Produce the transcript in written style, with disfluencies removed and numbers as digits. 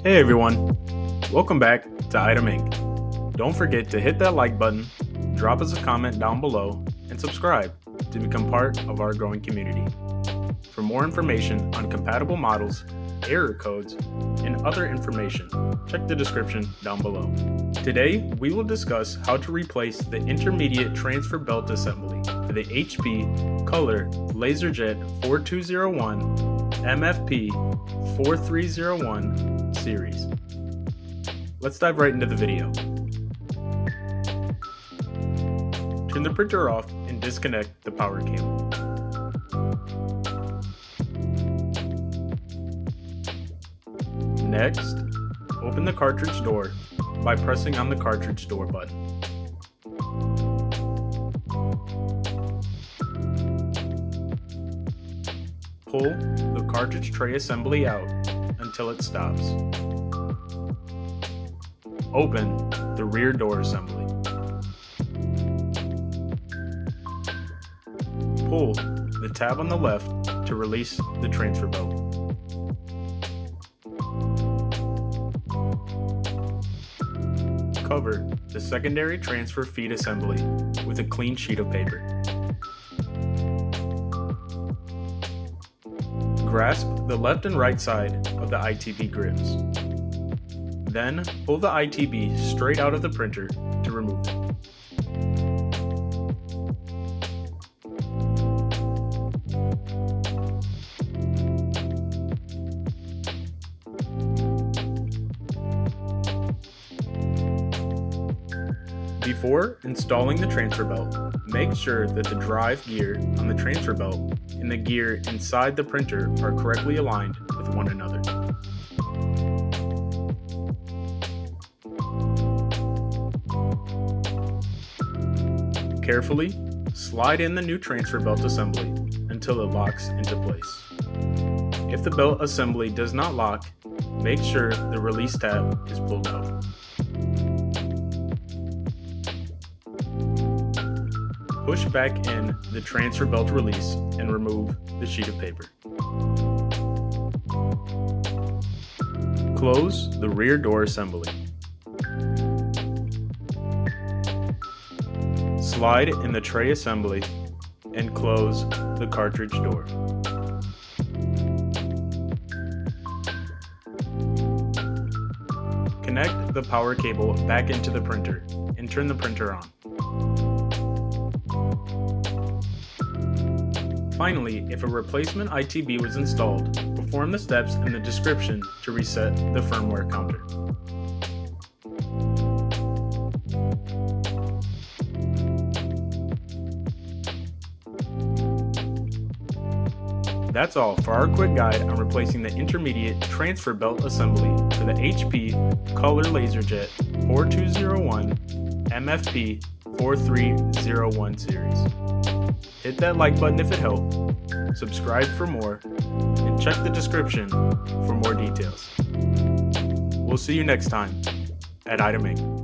Hey everyone, welcome back to Item Inc. Don't forget to hit that like button, drop us a comment down below, and subscribe to become part of our growing community. For more information on compatible models, error codes, and other information, check the description down below. Today, we will discuss how to replace the intermediate transfer belt assembly for the HP Color LaserJet 4201 MFP 4301 series. Let's dive right into the video. Turn the printer off and disconnect the power cable. Next, open the cartridge door by pressing on the cartridge door button. Pull the cartridge tray assembly out until it stops. Open the rear door assembly. Pull the tab on the left to release the transfer belt. Cover the secondary transfer feed assembly with a clean sheet of paper. Grasp the left and right side of the ITB grips. Then pull the ITB straight out of the printer to remove it. Before installing the transfer belt, make sure that the drive gear on the transfer belt and the gear inside the printer are correctly aligned with one another. Carefully slide in the new transfer belt assembly until it locks into place. If the belt assembly does not lock, make sure the release tab is pulled out. Push back in the transfer belt release and remove the sheet of paper. Close the rear door assembly. Slide in the tray assembly and close the cartridge door. Connect the power cable back into the printer and turn the printer on. Finally, if a replacement ITB was installed, perform the steps in the description to reset the firmware counter. That's all for our quick guide on replacing the intermediate transfer belt assembly for the HP Color LaserJet 4201 MFP 4301 series. Hit that like button if it helped, subscribe for more, and check the description for more details. We'll see you next time at Item Inc.